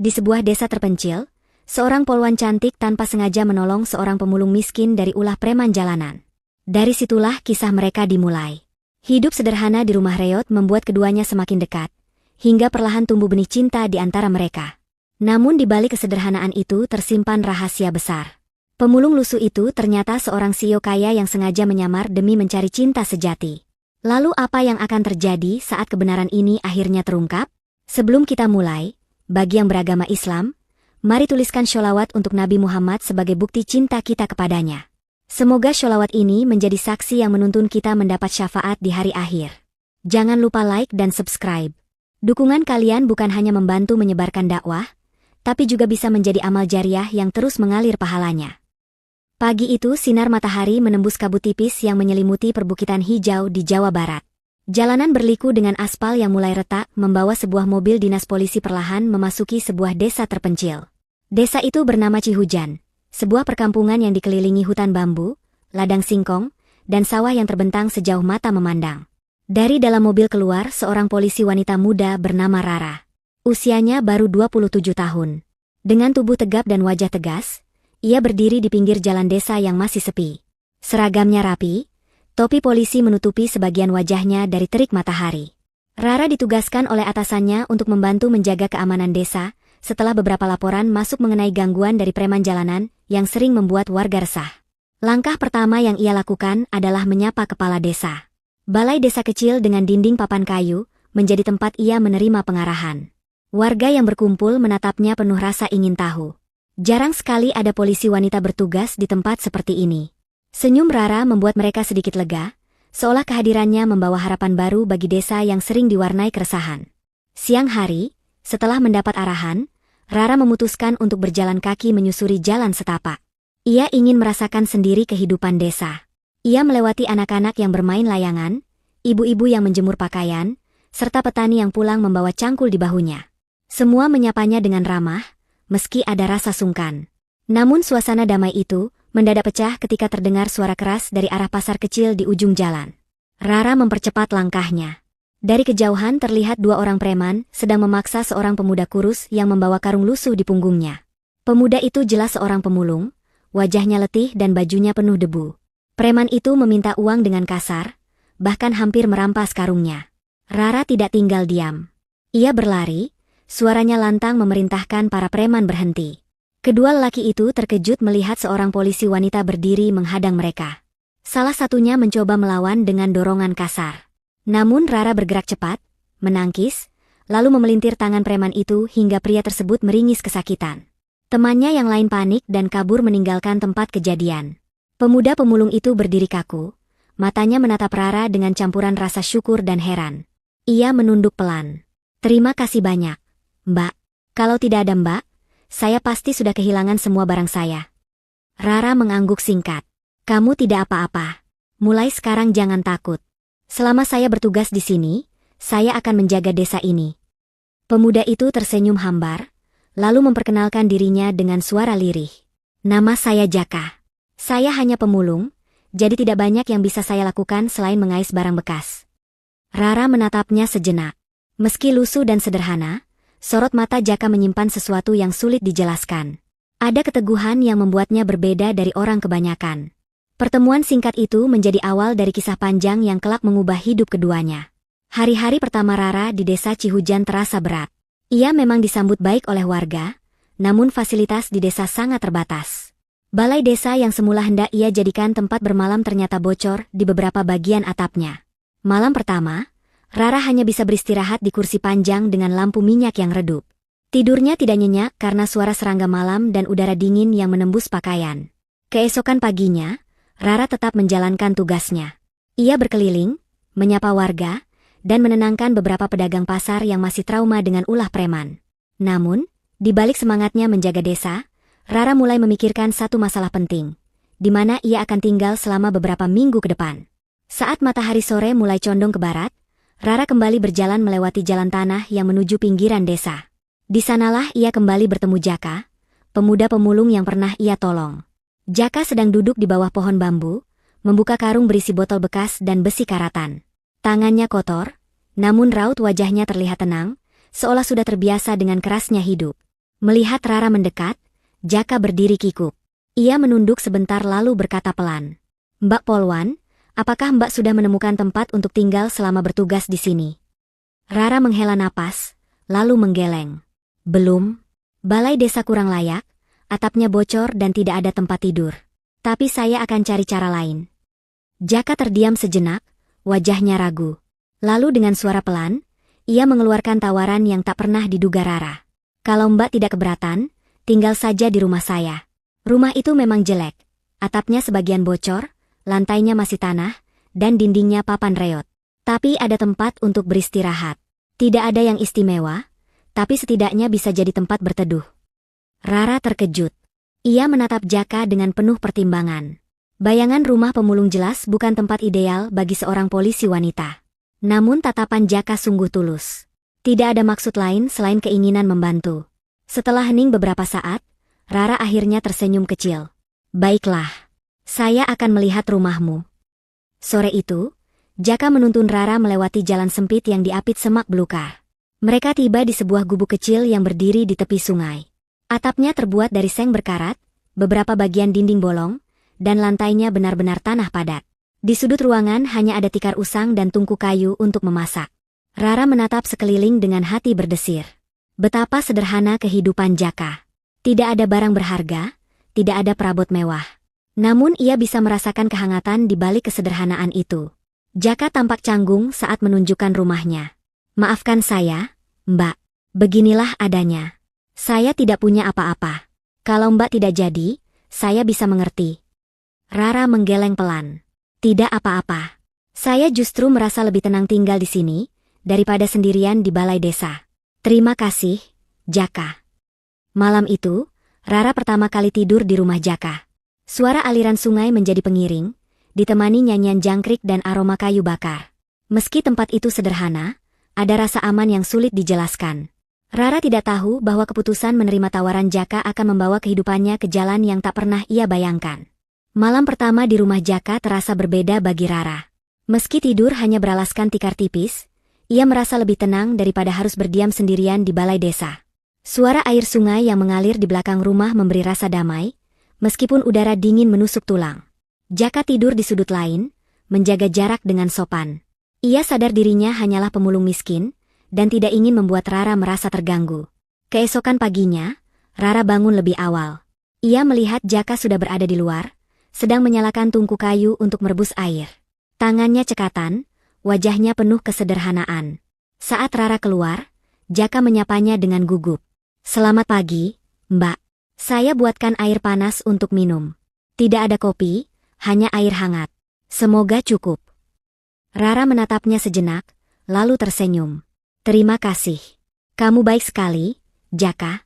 Di sebuah desa terpencil, seorang polwan cantik tanpa sengaja menolong seorang pemulung miskin dari ulah preman jalanan. Dari situlah kisah mereka dimulai. Hidup sederhana di rumah reot membuat keduanya semakin dekat, hingga perlahan tumbuh benih cinta di antara mereka. Namun di balik kesederhanaan itu tersimpan rahasia besar. Pemulung lusuh itu ternyata seorang CEO kaya yang sengaja menyamar demi mencari cinta sejati. Lalu apa yang akan terjadi saat kebenaran ini akhirnya terungkap? Sebelum kita mulai, bagi yang beragama Islam, mari tuliskan sholawat untuk Nabi Muhammad sebagai bukti cinta kita kepadanya. Semoga sholawat ini menjadi saksi yang menuntun kita mendapat syafaat di hari akhir. Jangan lupa like dan subscribe. Dukungan kalian bukan hanya membantu menyebarkan dakwah, tapi juga bisa menjadi amal jariah yang terus mengalir pahalanya. Pagi itu sinar matahari menembus kabut tipis yang menyelimuti perbukitan hijau di Jawa Barat. Jalanan berliku dengan aspal yang mulai retak membawa sebuah mobil dinas polisi perlahan memasuki sebuah desa terpencil. Desa itu bernama Cihujan, sebuah perkampungan yang dikelilingi hutan bambu, ladang singkong, dan sawah yang terbentang sejauh mata memandang. Dari dalam mobil keluar seorang polisi wanita muda bernama Rara. Usianya baru 27 tahun. Dengan tubuh tegap dan wajah tegas, ia berdiri di pinggir jalan desa yang masih sepi. Seragamnya rapi, topi polisi menutupi sebagian wajahnya dari terik matahari. Rara ditugaskan oleh atasannya untuk membantu menjaga keamanan desa, setelah beberapa laporan masuk mengenai gangguan dari preman jalanan yang sering membuat warga resah. Langkah pertama yang ia lakukan adalah menyapa kepala desa. Balai desa kecil dengan dinding papan kayu menjadi tempat ia menerima pengarahan. Warga yang berkumpul menatapnya penuh rasa ingin tahu. Jarang sekali ada polisi wanita bertugas di tempat seperti ini. Senyum Rara membuat mereka sedikit lega, seolah kehadirannya membawa harapan baru bagi desa yang sering diwarnai keresahan. Siang hari, setelah mendapat arahan, Rara memutuskan untuk berjalan kaki menyusuri jalan setapak. Ia ingin merasakan sendiri kehidupan desa. Ia melewati anak-anak yang bermain layangan, ibu-ibu yang menjemur pakaian, serta petani yang pulang membawa cangkul di bahunya. Semua menyapanya dengan ramah, meski ada rasa sungkan. Namun suasana damai itu mendadak pecah ketika terdengar suara keras dari arah pasar kecil di ujung jalan. Rara mempercepat langkahnya. Dari kejauhan terlihat dua orang preman sedang memaksa seorang pemuda kurus yang membawa karung lusuh di punggungnya. Pemuda itu jelas seorang pemulung, wajahnya letih dan bajunya penuh debu. Preman itu meminta uang dengan kasar, bahkan hampir merampas karungnya. Rara tidak tinggal diam. Ia berlari, suaranya lantang memerintahkan para preman berhenti. Kedua lelaki itu terkejut melihat seorang polisi wanita berdiri menghadang mereka. Salah satunya mencoba melawan dengan dorongan kasar. Namun Rara bergerak cepat, menangkis, lalu memelintir tangan preman itu hingga pria tersebut meringis kesakitan. Temannya yang lain panik dan kabur meninggalkan tempat kejadian. Pemuda pemulung itu berdiri kaku, matanya menatap Rara dengan campuran rasa syukur dan heran. Ia menunduk pelan. "Terima kasih banyak, Mbak. Kalau tidak ada Mbak, saya pasti sudah kehilangan semua barang saya." Rara mengangguk singkat. "Kamu tidak apa-apa. Mulai sekarang jangan takut. Selama saya bertugas di sini, saya akan menjaga desa ini." Pemuda itu tersenyum hambar, lalu memperkenalkan dirinya dengan suara lirih. "Nama saya Jaka. Saya hanya pemulung, jadi tidak banyak yang bisa saya lakukan selain mengais barang bekas." Rara menatapnya sejenak. Meski lusuh dan sederhana, sorot mata Jaka menyimpan sesuatu yang sulit dijelaskan. Ada keteguhan yang membuatnya berbeda dari orang kebanyakan. Pertemuan singkat itu menjadi awal dari kisah panjang yang kelak mengubah hidup keduanya. Hari-hari pertama Rara di desa Cihujan terasa berat. Ia memang disambut baik oleh warga, namun fasilitas di desa sangat terbatas. Balai desa yang semula hendak ia jadikan tempat bermalam ternyata bocor di beberapa bagian atapnya. Malam pertama, Rara hanya bisa beristirahat di kursi panjang dengan lampu minyak yang redup. Tidurnya tidak nyenyak karena suara serangga malam dan udara dingin yang menembus pakaian. Keesokan paginya, Rara tetap menjalankan tugasnya. Ia berkeliling, menyapa warga, dan menenangkan beberapa pedagang pasar yang masih trauma dengan ulah preman. Namun, di balik semangatnya menjaga desa, Rara mulai memikirkan satu masalah penting, di mana ia akan tinggal selama beberapa minggu ke depan. Saat matahari sore mulai condong ke barat, Rara kembali berjalan melewati jalan tanah yang menuju pinggiran desa. Di sanalah ia kembali bertemu Jaka, pemuda pemulung yang pernah ia tolong. Jaka sedang duduk di bawah pohon bambu, membuka karung berisi botol bekas dan besi karatan. Tangannya kotor, namun raut wajahnya terlihat tenang, seolah sudah terbiasa dengan kerasnya hidup. Melihat Rara mendekat, Jaka berdiri kikuk. Ia menunduk sebentar lalu berkata pelan. "Mbak Polwan, apakah Mbak sudah menemukan tempat untuk tinggal selama bertugas di sini?" Rara menghela napas, lalu menggeleng. "Belum. Balai desa kurang layak, atapnya bocor dan tidak ada tempat tidur. Tapi saya akan cari cara lain." Jaka terdiam sejenak, wajahnya ragu. Lalu dengan suara pelan, ia mengeluarkan tawaran yang tak pernah diduga Rara. "Kalau Mbak tidak keberatan, tinggal saja di rumah saya. Rumah itu memang jelek. Atapnya sebagian bocor, lantainya masih tanah, dan dindingnya papan reot. Tapi ada tempat untuk beristirahat. Tidak ada yang istimewa, tapi setidaknya bisa jadi tempat berteduh." Rara terkejut. Ia menatap Jaka dengan penuh pertimbangan. Bayangan rumah pemulung jelas bukan tempat ideal bagi seorang polisi wanita. Namun tatapan Jaka sungguh tulus. Tidak ada maksud lain selain keinginan membantu. Setelah hening beberapa saat, Rara akhirnya tersenyum kecil. "Baiklah, saya akan melihat rumahmu." Sore itu, Jaka menuntun Rara melewati jalan sempit yang diapit semak belukar. Mereka tiba di sebuah gubuk kecil yang berdiri di tepi sungai. Atapnya terbuat dari seng berkarat, beberapa bagian dinding bolong, dan lantainya benar-benar tanah padat. Di sudut ruangan hanya ada tikar usang dan tungku kayu untuk memasak. Rara menatap sekeliling dengan hati berdesir. Betapa sederhana kehidupan Jaka. Tidak ada barang berharga, tidak ada perabot mewah. Namun ia bisa merasakan kehangatan di balik kesederhanaan itu. Jaka tampak canggung saat menunjukkan rumahnya. "Maafkan saya, Mbak. Beginilah adanya. Saya tidak punya apa-apa. Kalau Mbak tidak jadi, saya bisa mengerti." Rara menggeleng pelan. "Tidak apa-apa. Saya justru merasa lebih tenang tinggal di sini, daripada sendirian di balai desa. Terima kasih, Jaka." Malam itu, Rara pertama kali tidur di rumah Jaka. Suara aliran sungai menjadi pengiring, ditemani nyanyian jangkrik dan aroma kayu bakar. Meski tempat itu sederhana, ada rasa aman yang sulit dijelaskan. Rara tidak tahu bahwa keputusan menerima tawaran Jaka akan membawa kehidupannya ke jalan yang tak pernah ia bayangkan. Malam pertama di rumah Jaka terasa berbeda bagi Rara. Meski tidur hanya beralaskan tikar tipis, ia merasa lebih tenang daripada harus berdiam sendirian di balai desa. Suara air sungai yang mengalir di belakang rumah memberi rasa damai, meskipun udara dingin menusuk tulang. Jaka tidur di sudut lain, menjaga jarak dengan sopan. Ia sadar dirinya hanyalah pemulung miskin, dan tidak ingin membuat Rara merasa terganggu. Keesokan paginya, Rara bangun lebih awal. Ia melihat Jaka sudah berada di luar, sedang menyalakan tungku kayu untuk merebus air. Tangannya cekatan, wajahnya penuh kesederhanaan. Saat Rara keluar, Jaka menyapanya dengan gugup. "Selamat pagi, Mbak. Saya buatkan air panas untuk minum. Tidak ada kopi, hanya air hangat. Semoga cukup." Rara menatapnya sejenak, lalu tersenyum. "Terima kasih. Kamu baik sekali, Jaka."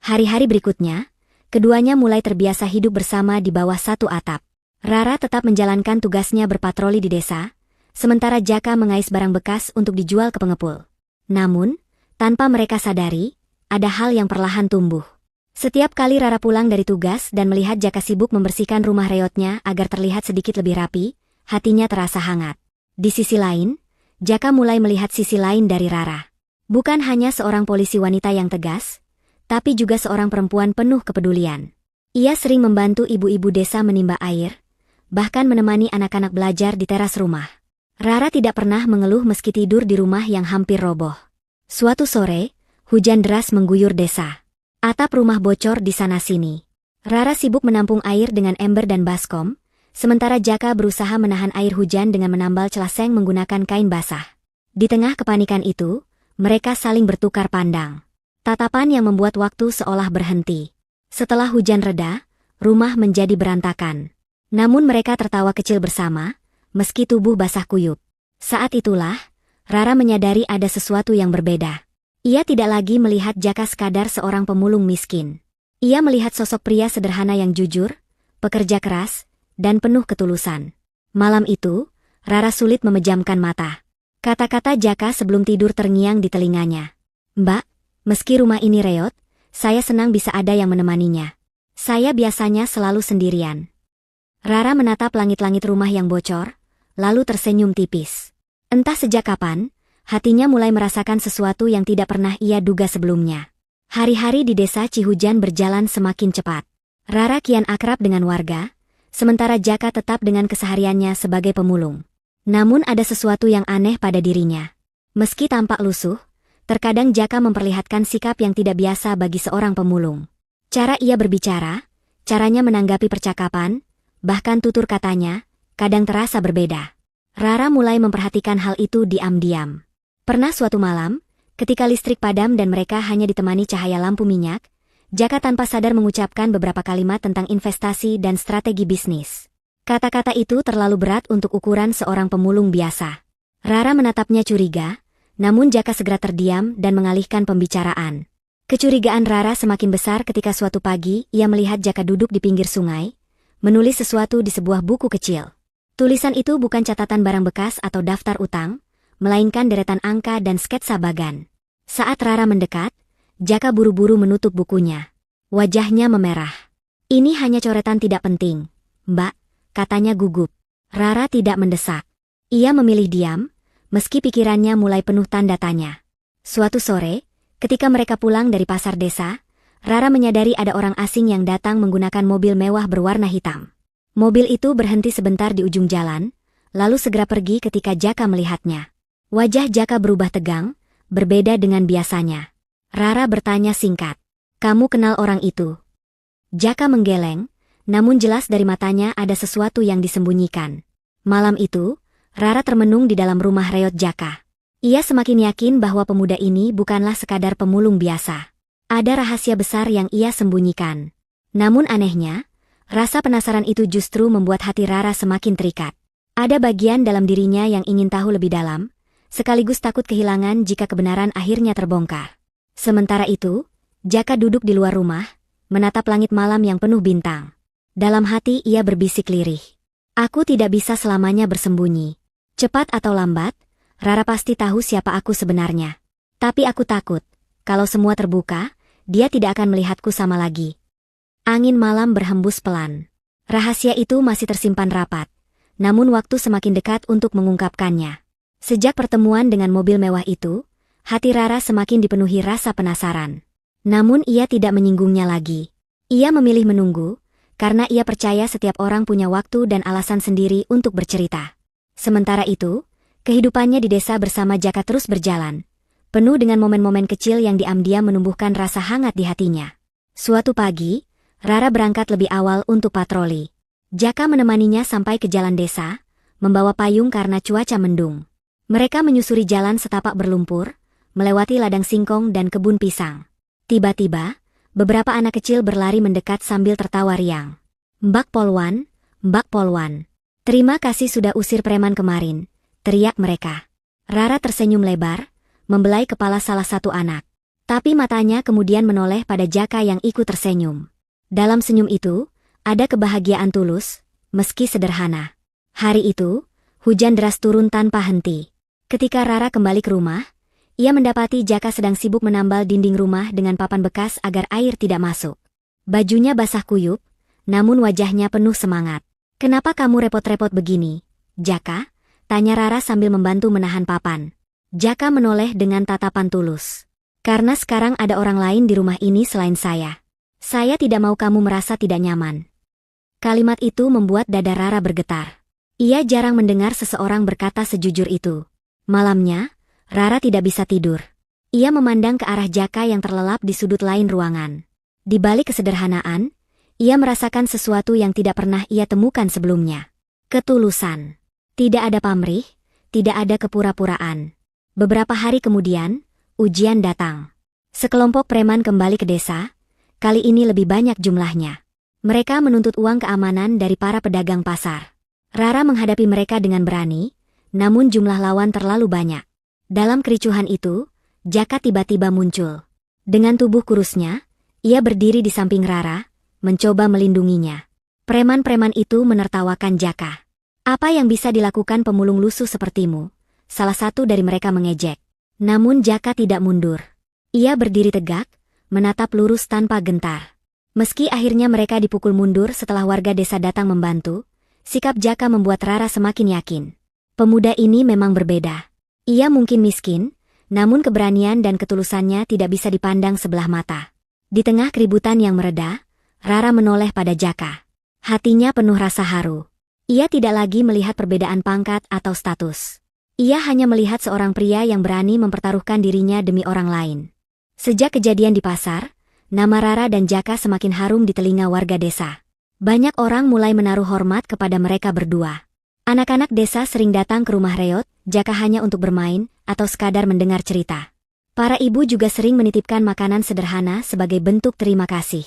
Hari-hari berikutnya, keduanya mulai terbiasa hidup bersama di bawah satu atap. Rara tetap menjalankan tugasnya berpatroli di desa, sementara Jaka mengais barang bekas untuk dijual ke pengepul. Namun, tanpa mereka sadari, ada hal yang perlahan tumbuh. Setiap kali Rara pulang dari tugas dan melihat Jaka sibuk membersihkan rumah reotnya agar terlihat sedikit lebih rapi, hatinya terasa hangat. Di sisi lain, Jaka mulai melihat sisi lain dari Rara. Bukan hanya seorang polisi wanita yang tegas, tapi juga seorang perempuan penuh kepedulian. Ia sering membantu ibu-ibu desa menimba air, bahkan menemani anak-anak belajar di teras rumah. Rara tidak pernah mengeluh meski tidur di rumah yang hampir roboh. Suatu sore, hujan deras mengguyur desa. Atap rumah bocor di sana-sini. Rara sibuk menampung air dengan ember dan baskom, sementara Jaka berusaha menahan air hujan dengan menambal celah seng menggunakan kain basah. Di tengah kepanikan itu, mereka saling bertukar pandang. Tatapan yang membuat waktu seolah berhenti. Setelah hujan reda, rumah menjadi berantakan. Namun mereka tertawa kecil bersama, meski tubuh basah kuyup. Saat itulah, Rara menyadari ada sesuatu yang berbeda. Ia tidak lagi melihat Jaka sekadar seorang pemulung miskin. Ia melihat sosok pria sederhana yang jujur, pekerja keras, dan penuh ketulusan. Malam itu, Rara sulit memejamkan mata. Kata-kata Jaka sebelum tidur terngiang di telinganya. "Mbak, meski rumah ini reot, saya senang bisa ada yang menemaninya. Saya biasanya selalu sendirian." Rara menatap langit-langit rumah yang bocor, lalu tersenyum tipis. Entah sejak kapan, hatinya mulai merasakan sesuatu yang tidak pernah ia duga sebelumnya. Hari-hari di desa Cihujan berjalan semakin cepat. Rara kian akrab dengan warga, sementara Jaka tetap dengan kesehariannya sebagai pemulung. Namun ada sesuatu yang aneh pada dirinya. Meski tampak lusuh, terkadang Jaka memperlihatkan sikap yang tidak biasa bagi seorang pemulung. Cara ia berbicara, caranya menanggapi percakapan, bahkan tutur katanya, kadang terasa berbeda. Rara mulai memperhatikan hal itu diam-diam. Pernah suatu malam, ketika listrik padam dan mereka hanya ditemani cahaya lampu minyak, Jaka tanpa sadar mengucapkan beberapa kalimat tentang investasi dan strategi bisnis. Kata-kata itu terlalu berat untuk ukuran seorang pemulung biasa. Rara menatapnya curiga, namun Jaka segera terdiam dan mengalihkan pembicaraan. Kecurigaan Rara semakin besar ketika suatu pagi ia melihat Jaka duduk di pinggir sungai, menulis sesuatu di sebuah buku kecil. Tulisan itu bukan catatan barang bekas atau daftar utang, melainkan deretan angka dan sketsa bagan. Saat Rara mendekat, Jaka buru-buru menutup bukunya. Wajahnya memerah. "Ini hanya coretan tidak penting, Mbak," katanya gugup. Rara tidak mendesak. Ia memilih diam, meski pikirannya mulai penuh tanda tanya. Suatu sore, ketika mereka pulang dari pasar desa, Rara menyadari ada orang asing yang datang menggunakan mobil mewah berwarna hitam. Mobil itu berhenti sebentar di ujung jalan, lalu segera pergi ketika Jaka melihatnya. Wajah Jaka berubah tegang, berbeda dengan biasanya. Rara bertanya singkat, "Kamu kenal orang itu?" Jaka menggeleng, namun jelas dari matanya ada sesuatu yang disembunyikan. Malam itu, Rara termenung di dalam rumah reot Jaka. Ia semakin yakin bahwa pemuda ini bukanlah sekadar pemulung biasa. Ada rahasia besar yang ia sembunyikan. Namun anehnya, rasa penasaran itu justru membuat hati Rara semakin terikat. Ada bagian dalam dirinya yang ingin tahu lebih dalam, sekaligus takut kehilangan jika kebenaran akhirnya terbongkar. Sementara itu, Jaka duduk di luar rumah, menatap langit malam yang penuh bintang. Dalam hati ia berbisik lirih. "Aku tidak bisa selamanya bersembunyi. Cepat atau lambat, Rara pasti tahu siapa aku sebenarnya. Tapi aku takut, kalau semua terbuka, dia tidak akan melihatku sama lagi." Angin malam berhembus pelan. Rahasia itu masih tersimpan rapat, namun waktu semakin dekat untuk mengungkapkannya. Sejak pertemuan dengan mobil mewah itu, hati Rara semakin dipenuhi rasa penasaran. Namun ia tidak menyinggungnya lagi. Ia memilih menunggu, karena ia percaya setiap orang punya waktu dan alasan sendiri untuk bercerita. Sementara itu, kehidupannya di desa bersama Jaka terus berjalan, penuh dengan momen-momen kecil yang diam-diam menumbuhkan rasa hangat di hatinya. Suatu pagi, Rara berangkat lebih awal untuk patroli. Jaka menemaninya sampai ke jalan desa, membawa payung karena cuaca mendung. Mereka menyusuri jalan setapak berlumpur, melewati ladang singkong dan kebun pisang. Tiba-tiba, beberapa anak kecil berlari mendekat sambil tertawa riang. "Mbak Polwan, Mbak Polwan. Terima kasih sudah usir preman kemarin," teriak mereka. Rara tersenyum lebar, membelai kepala salah satu anak. Tapi matanya kemudian menoleh pada Jaka yang ikut tersenyum. Dalam senyum itu, ada kebahagiaan tulus, meski sederhana. Hari itu, hujan deras turun tanpa henti. Ketika Rara kembali ke rumah, ia mendapati Jaka sedang sibuk menambal dinding rumah dengan papan bekas agar air tidak masuk. Bajunya basah kuyup, namun wajahnya penuh semangat. "Kenapa kamu repot-repot begini, Jaka?" tanya Rara sambil membantu menahan papan. Jaka menoleh dengan tatapan tulus. "Karena sekarang ada orang lain di rumah ini selain saya. Saya tidak mau kamu merasa tidak nyaman." Kalimat itu membuat dada Rara bergetar. Ia jarang mendengar seseorang berkata sejujur itu. Malamnya, Rara tidak bisa tidur. Ia memandang ke arah Jaka yang terlelap di sudut lain ruangan. Di balik kesederhanaan, ia merasakan sesuatu yang tidak pernah ia temukan sebelumnya. Ketulusan. Tidak ada pamrih, tidak ada kepura-puraan. Beberapa hari kemudian, ujian datang. Sekelompok preman kembali ke desa, kali ini lebih banyak jumlahnya. Mereka menuntut uang keamanan dari para pedagang pasar. Rara menghadapi mereka dengan berani, namun jumlah lawan terlalu banyak. Dalam kericuhan itu, Jaka tiba-tiba muncul. Dengan tubuh kurusnya, ia berdiri di samping Rara, mencoba melindunginya. Preman-preman itu menertawakan Jaka. "Apa yang bisa dilakukan pemulung lusuh sepertimu?" salah satu dari mereka mengejek. Namun Jaka tidak mundur. Ia berdiri tegak, menatap lurus tanpa gentar. Meski akhirnya mereka dipukul mundur setelah warga desa datang membantu, sikap Jaka membuat Rara semakin yakin. Pemuda ini memang berbeda. Ia mungkin miskin, Namun keberanian dan ketulusannya tidak bisa dipandang sebelah mata. Di tengah keributan yang mereda, Rara menoleh pada Jaka. Hatinya penuh rasa haru. Ia tidak lagi melihat perbedaan pangkat atau status. Ia hanya melihat seorang pria yang berani mempertaruhkan dirinya demi orang lain. Sejak kejadian di pasar, nama Rara dan Jaka semakin harum di telinga warga desa. Banyak orang mulai menaruh hormat kepada mereka berdua. Anak-anak desa sering datang ke rumah Reot, Jaka hanya untuk bermain atau sekadar mendengar cerita. Para ibu juga sering menitipkan makanan sederhana sebagai bentuk terima kasih.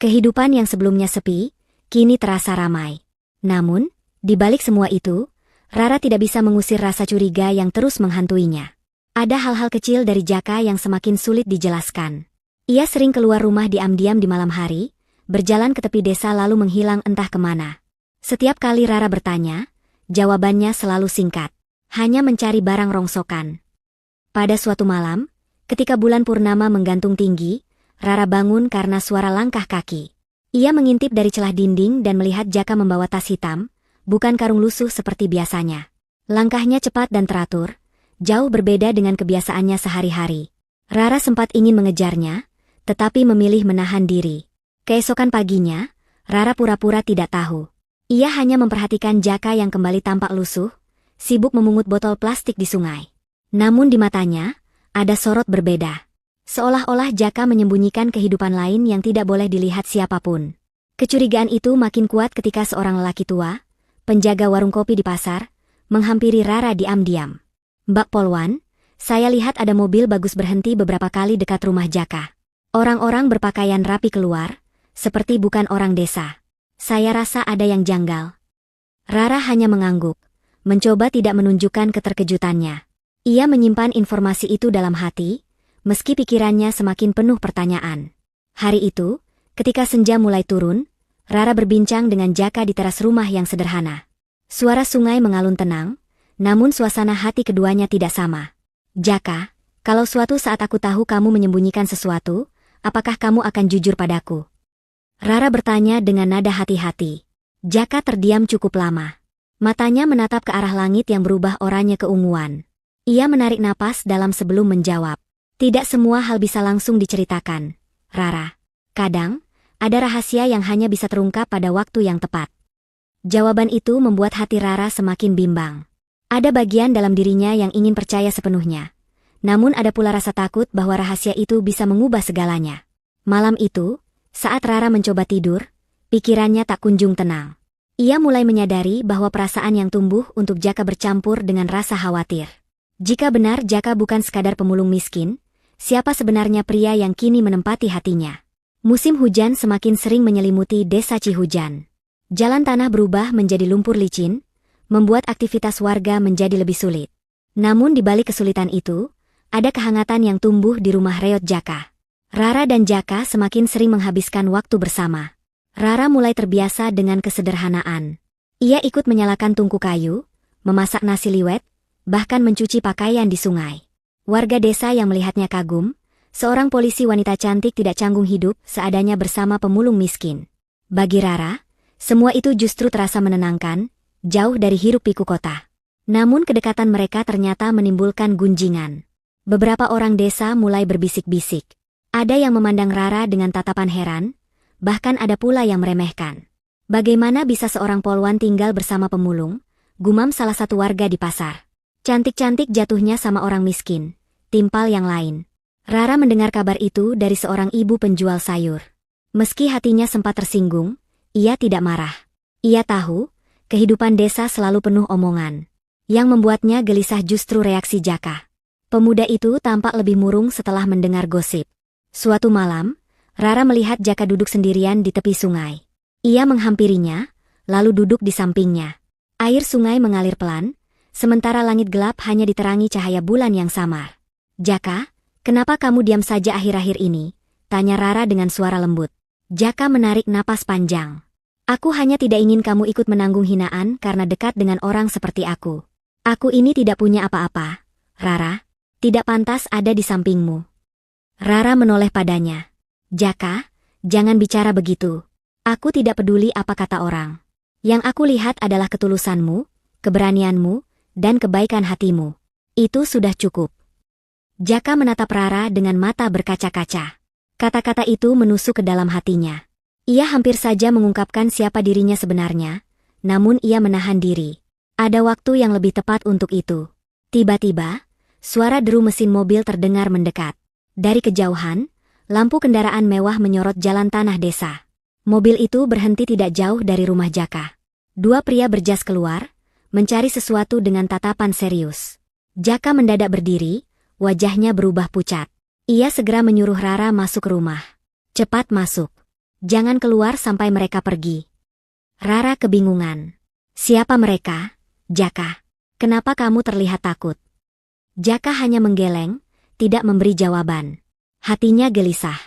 Kehidupan yang sebelumnya sepi, kini terasa ramai. Namun, di balik semua itu, Rara tidak bisa mengusir rasa curiga yang terus menghantuinya. Ada hal-hal kecil dari Jaka yang semakin sulit dijelaskan. Ia sering keluar rumah diam-diam di malam hari, berjalan ke tepi desa lalu menghilang entah kemana. Setiap kali Rara bertanya, jawabannya selalu singkat. Hanya mencari barang rongsokan. Pada suatu malam, ketika bulan purnama menggantung tinggi, Rara bangun karena suara langkah kaki. Ia mengintip dari celah dinding dan melihat Jaka membawa tas hitam, bukan karung lusuh seperti biasanya. Langkahnya cepat dan teratur, jauh berbeda dengan kebiasaannya sehari-hari. Rara sempat ingin mengejarnya, tetapi memilih menahan diri. Keesokan paginya, Rara pura-pura tidak tahu. Ia hanya memperhatikan Jaka yang kembali tampak lusuh, sibuk memungut botol plastik di sungai. Namun di matanya, ada sorot berbeda. Seolah-olah Jaka menyembunyikan kehidupan lain yang tidak boleh dilihat siapapun. Kecurigaan itu makin kuat ketika seorang lelaki tua, penjaga warung kopi di pasar, menghampiri Rara diam-diam. "Mbak Polwan, saya lihat ada mobil bagus berhenti beberapa kali dekat rumah Jaka. Orang-orang berpakaian rapi keluar, seperti bukan orang desa. Saya rasa ada yang janggal." Rara hanya mengangguk, mencoba tidak menunjukkan keterkejutannya. Ia menyimpan informasi itu dalam hati, meski pikirannya semakin penuh pertanyaan. Hari itu, ketika senja mulai turun, Rara berbincang dengan Jaka di teras rumah yang sederhana. Suara sungai mengalun tenang, namun suasana hati keduanya tidak sama. "Jaka, kalau suatu saat aku tahu kamu menyembunyikan sesuatu, apakah kamu akan jujur padaku?" Rara bertanya dengan nada hati-hati. Jaka terdiam cukup lama. Matanya menatap ke arah langit yang berubah oranye keunguan. Ia menarik napas dalam sebelum menjawab. "Tidak semua hal bisa langsung diceritakan, Rara. Kadang, ada rahasia yang hanya bisa terungkap pada waktu yang tepat." Jawaban itu membuat hati Rara semakin bimbang. Ada bagian dalam dirinya yang ingin percaya sepenuhnya. Namun ada pula rasa takut bahwa rahasia itu bisa mengubah segalanya. Malam itu, saat Rara mencoba tidur, pikirannya tak kunjung tenang. Ia mulai menyadari bahwa perasaan yang tumbuh untuk Jaka bercampur dengan rasa khawatir. Jika benar Jaka bukan sekadar pemulung miskin, siapa sebenarnya pria yang kini menempati hatinya? Musim hujan semakin sering menyelimuti desa Cihujan. Jalan tanah berubah menjadi lumpur licin, membuat aktivitas warga menjadi lebih sulit. Namun di balik kesulitan itu, ada kehangatan yang tumbuh di rumah Reot Jaka. Rara dan Jaka semakin sering menghabiskan waktu bersama. Rara mulai terbiasa dengan kesederhanaan. Ia ikut menyalakan tungku kayu, memasak nasi liwet, bahkan mencuci pakaian di sungai. Warga desa yang melihatnya kagum, seorang polisi wanita cantik tidak canggung hidup seadanya bersama pemulung miskin. Bagi Rara, semua itu justru terasa menenangkan, jauh dari hiruk-pikuk kota. Namun kedekatan mereka ternyata menimbulkan gunjingan. Beberapa orang desa mulai berbisik-bisik. Ada yang memandang Rara dengan tatapan heran, bahkan ada pula yang meremehkan. "Bagaimana bisa seorang polwan tinggal bersama pemulung?" gumam salah satu warga di pasar. "Cantik-cantik jatuhnya sama orang miskin," timpal yang lain. Rara mendengar kabar itu dari seorang ibu penjual sayur. Meski hatinya sempat tersinggung, ia tidak marah. Ia tahu, kehidupan desa selalu penuh omongan. Yang membuatnya gelisah justru reaksi Jaka. Pemuda itu tampak lebih murung setelah mendengar gosip. Suatu malam, Rara melihat Jaka duduk sendirian di tepi sungai. Ia menghampirinya, lalu duduk di sampingnya. Air sungai mengalir pelan, sementara langit gelap hanya diterangi cahaya bulan yang samar. "Jaka, kenapa kamu diam saja akhir-akhir ini?" tanya Rara dengan suara lembut. Jaka menarik napas panjang. "Aku hanya tidak ingin kamu ikut menanggung hinaan karena dekat dengan orang seperti aku. Aku ini tidak punya apa-apa, Rara, tidak pantas ada di sampingmu." Rara menoleh padanya. "Jaka, jangan bicara begitu. Aku tidak peduli apa kata orang. Yang aku lihat adalah ketulusanmu, keberanianmu, dan kebaikan hatimu. Itu sudah cukup." Jaka menatap Rara dengan mata berkaca-kaca. Kata-kata itu menusuk ke dalam hatinya. Ia hampir saja mengungkapkan siapa dirinya sebenarnya, namun ia menahan diri. Ada waktu yang lebih tepat untuk itu. Tiba-tiba, suara deru mesin mobil terdengar mendekat. Dari kejauhan, lampu kendaraan mewah menyorot jalan tanah desa. Mobil itu berhenti tidak jauh dari rumah Jaka. Dua pria berjas keluar, mencari sesuatu dengan tatapan serius. Jaka mendadak berdiri, wajahnya berubah pucat. Ia segera menyuruh Rara masuk rumah. Cepat masuk. Jangan keluar sampai mereka pergi. Rara kebingungan. Siapa mereka, Jaka? Kenapa kamu terlihat takut? Jaka hanya menggeleng, tidak memberi jawaban. Hatinya gelisah.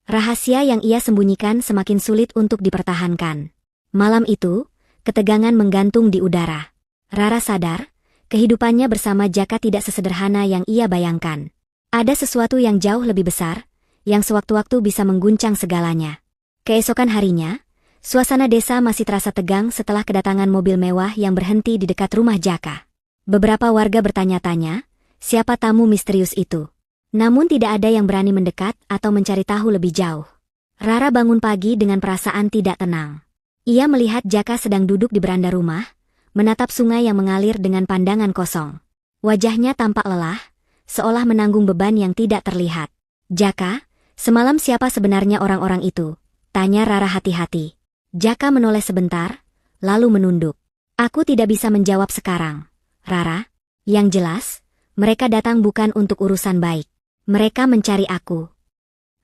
Rahasia yang ia sembunyikan semakin sulit untuk dipertahankan. Malam itu, ketegangan menggantung di udara. Rara sadar, kehidupannya bersama Jaka tidak sesederhana yang ia bayangkan. Ada sesuatu yang jauh lebih besar, yang sewaktu-waktu bisa mengguncang segalanya. Keesokan harinya, suasana desa masih terasa tegang setelah kedatangan mobil mewah yang berhenti di dekat rumah Jaka. Beberapa warga bertanya-tanya, siapa tamu misterius itu? Namun tidak ada yang berani mendekat atau mencari tahu lebih jauh. Rara bangun pagi dengan perasaan tidak tenang. Ia melihat Jaka sedang duduk di beranda rumah, menatap sungai yang mengalir dengan pandangan kosong. Wajahnya tampak lelah, seolah menanggung beban yang tidak terlihat. Jaka, semalam siapa sebenarnya orang-orang itu? Tanya Rara hati-hati. Jaka menoleh sebentar, lalu menunduk. Aku tidak bisa menjawab sekarang, Rara. Yang jelas, mereka datang bukan untuk urusan baik. Mereka mencari aku.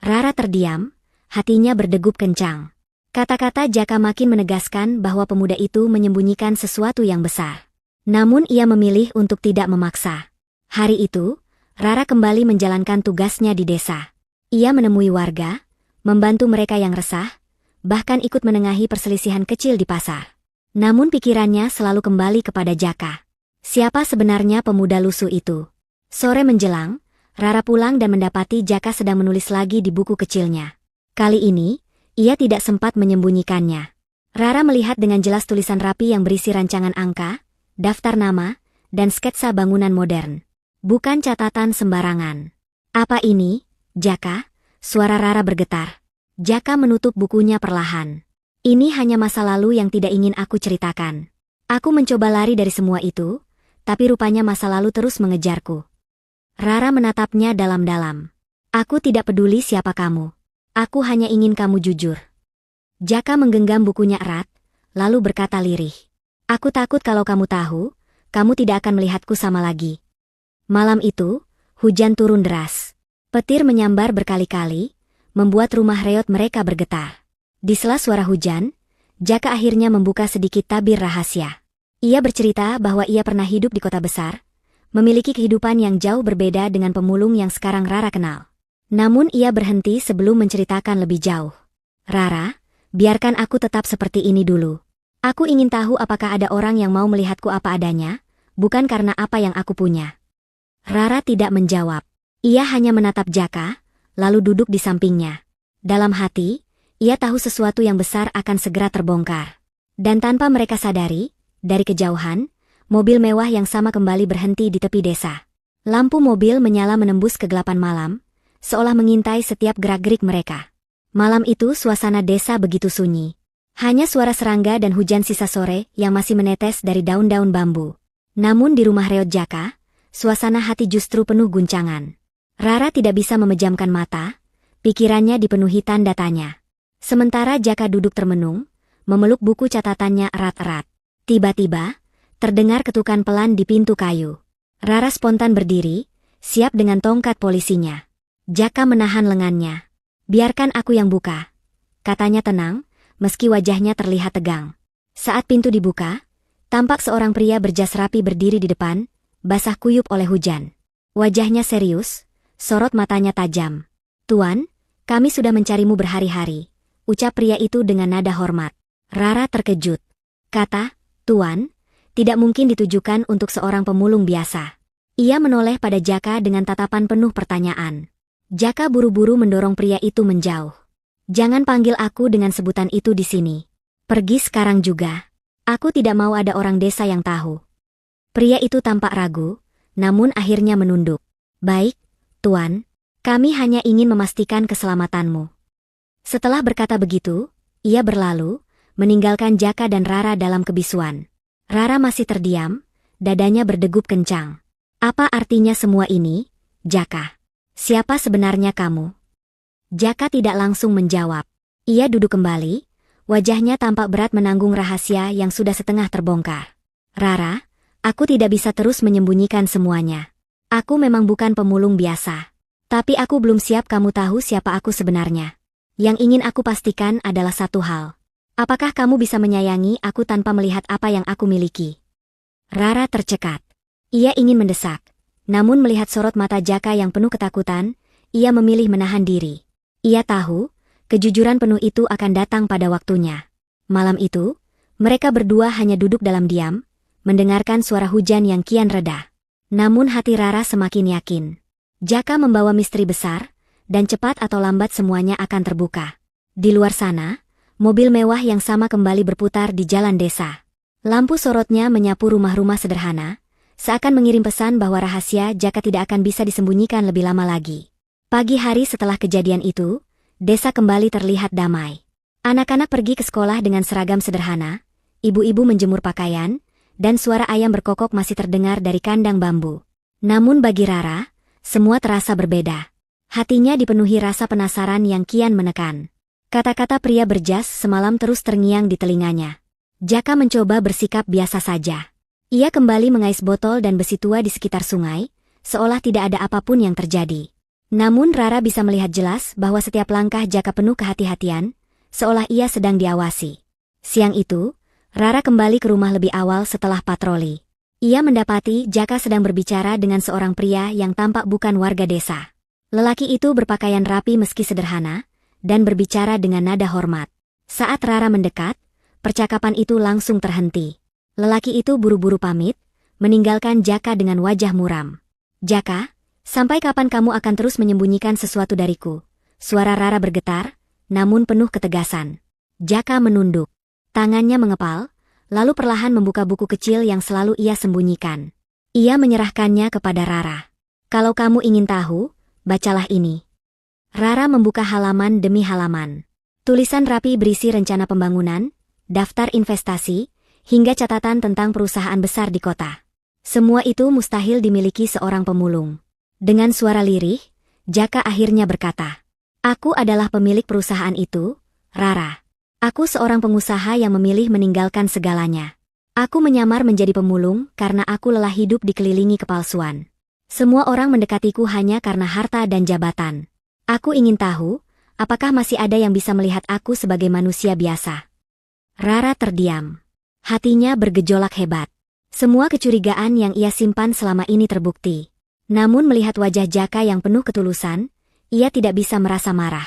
Rara terdiam, hatinya berdegup kencang. Kata-kata Jaka makin menegaskan bahwa pemuda itu menyembunyikan sesuatu yang besar. Namun ia memilih untuk tidak memaksa. Hari itu, Rara kembali menjalankan tugasnya di desa. Ia menemui warga, membantu mereka yang resah, bahkan ikut menengahi perselisihan kecil di pasar. Namun pikirannya selalu kembali kepada Jaka. Siapa sebenarnya pemuda lusuh itu? Sore menjelang, Rara pulang dan mendapati Jaka sedang menulis lagi di buku kecilnya. Kali ini, ia tidak sempat menyembunyikannya. Rara melihat dengan jelas tulisan rapi yang berisi rancangan angka, daftar nama, dan sketsa bangunan modern. Bukan catatan sembarangan. Apa ini, Jaka? Suara Rara bergetar. Jaka menutup bukunya perlahan. Ini hanya masa lalu yang tidak ingin aku ceritakan. Aku mencoba lari dari semua itu, tapi rupanya masa lalu terus mengejarku. Rara menatapnya dalam-dalam. Aku tidak peduli siapa kamu. Aku hanya ingin kamu jujur. Jaka menggenggam bukunya erat, lalu berkata lirih. Aku takut kalau kamu tahu, kamu tidak akan melihatku sama lagi. Malam itu, hujan turun deras. Petir menyambar berkali-kali, membuat rumah reot mereka bergetar. Di sela suara hujan, Jaka akhirnya membuka sedikit tabir rahasia. Ia bercerita bahwa ia pernah hidup di kota besar, memiliki kehidupan yang jauh berbeda dengan pemulung yang sekarang Rara kenal. Namun ia berhenti sebelum menceritakan lebih jauh. Rara, biarkan aku tetap seperti ini dulu. Aku ingin tahu apakah ada orang yang mau melihatku apa adanya, bukan karena apa yang aku punya. Rara tidak menjawab. Ia hanya menatap Jaka, lalu duduk di sampingnya. Dalam hati, ia tahu sesuatu yang besar akan segera terbongkar. Dan tanpa mereka sadari, dari kejauhan, mobil mewah yang sama kembali berhenti di tepi desa. Lampu mobil menyala menembus kegelapan malam, seolah mengintai setiap gerak-gerik mereka. Malam itu suasana desa begitu sunyi. Hanya suara serangga dan hujan sisa sore yang masih menetes dari daun-daun bambu. Namun di rumah reot Jaka, suasana hati justru penuh guncangan. Rara tidak bisa memejamkan mata, pikirannya dipenuhi tanda tanya. Sementara Jaka duduk termenung, memeluk buku catatannya erat-erat. Tiba-tiba, terdengar ketukan pelan di pintu kayu. Rara spontan berdiri, siap dengan tongkat polisinya. Jaka menahan lengannya. Biarkan aku yang buka, katanya tenang, meski wajahnya terlihat tegang. Saat pintu dibuka, tampak seorang pria berjas rapi berdiri di depan, basah kuyup oleh hujan. Wajahnya serius, sorot matanya tajam. Tuan, kami sudah mencarimu berhari-hari, ucap pria itu dengan nada hormat. Rara terkejut. Kata, Tuan, tidak mungkin ditujukan untuk seorang pemulung biasa. Ia menoleh pada Jaka dengan tatapan penuh pertanyaan. Jaka buru-buru mendorong pria itu menjauh. Jangan panggil aku dengan sebutan itu di sini. Pergi sekarang juga. Aku tidak mau ada orang desa yang tahu. Pria itu tampak ragu, namun akhirnya menunduk. Baik, Tuan, kami hanya ingin memastikan keselamatanmu. Setelah berkata begitu, ia berlalu, meninggalkan Jaka dan Rara dalam kebisuan. Rara masih terdiam, dadanya berdegup kencang. Apa artinya semua ini, Jaka? Siapa sebenarnya kamu? Jaka tidak langsung menjawab. Ia duduk kembali, wajahnya tampak berat menanggung rahasia yang sudah setengah terbongkar. Rara, aku tidak bisa terus menyembunyikan semuanya. Aku memang bukan pemulung biasa. Tapi aku belum siap kamu tahu siapa aku sebenarnya. Yang ingin aku pastikan adalah satu hal. Apakah kamu bisa menyayangi aku tanpa melihat apa yang aku miliki? Rara tercekat. Ia ingin mendesak. Namun melihat sorot mata Jaka yang penuh ketakutan, ia memilih menahan diri. Ia tahu, kejujuran penuh itu akan datang pada waktunya. Malam itu, mereka berdua hanya duduk dalam diam, mendengarkan suara hujan yang kian reda. Namun hati Rara semakin yakin. Jaka membawa misteri besar, dan cepat atau lambat semuanya akan terbuka. Di luar sana, mobil mewah yang sama kembali berputar di jalan desa. Lampu sorotnya menyapu rumah-rumah sederhana, seakan mengirim pesan bahwa rahasia Jaka tidak akan bisa disembunyikan lebih lama lagi. Pagi hari setelah kejadian itu, desa kembali terlihat damai. Anak-anak pergi ke sekolah dengan seragam sederhana, ibu-ibu menjemur pakaian, dan suara ayam berkokok masih terdengar dari kandang bambu. Namun bagi Rara, semua terasa berbeda. Hatinya dipenuhi rasa penasaran yang kian menekan. Kata-kata pria berjas semalam terus terngiang di telinganya. Jaka mencoba bersikap biasa saja. Ia kembali mengais botol dan besi tua di sekitar sungai, seolah tidak ada apapun yang terjadi. Namun Rara bisa melihat jelas bahwa setiap langkah Jaka penuh kehati-hatian, seolah ia sedang diawasi. Siang itu, Rara kembali ke rumah lebih awal setelah patroli. Ia mendapati Jaka sedang berbicara dengan seorang pria yang tampak bukan warga desa. Lelaki itu berpakaian rapi meski sederhana, dan berbicara dengan nada hormat. Saat Rara mendekat, percakapan itu langsung terhenti. Lelaki itu buru-buru pamit, meninggalkan Jaka dengan wajah muram. Jaka, sampai kapan kamu akan terus menyembunyikan sesuatu dariku? Suara Rara bergetar, namun penuh ketegasan. Jaka menunduk. Tangannya mengepal, lalu perlahan membuka buku kecil yang selalu ia sembunyikan. Ia menyerahkannya kepada Rara. Kalau kamu ingin tahu, bacalah ini. Rara membuka halaman demi halaman. Tulisan rapi berisi rencana pembangunan, daftar investasi, hingga catatan tentang perusahaan besar di kota. Semua itu mustahil dimiliki seorang pemulung. Dengan suara lirih, Jaka akhirnya berkata, "Aku adalah pemilik perusahaan itu, Rara. Aku seorang pengusaha yang memilih meninggalkan segalanya. Aku menyamar menjadi pemulung karena aku lelah hidup dikelilingi kepalsuan. Semua orang mendekatiku hanya karena harta dan jabatan. Aku ingin tahu, apakah masih ada yang bisa melihat aku sebagai manusia biasa?" Rara terdiam. Hatinya bergejolak hebat. Semua kecurigaan yang ia simpan selama ini terbukti. Namun melihat wajah Jaka yang penuh ketulusan, ia tidak bisa merasa marah.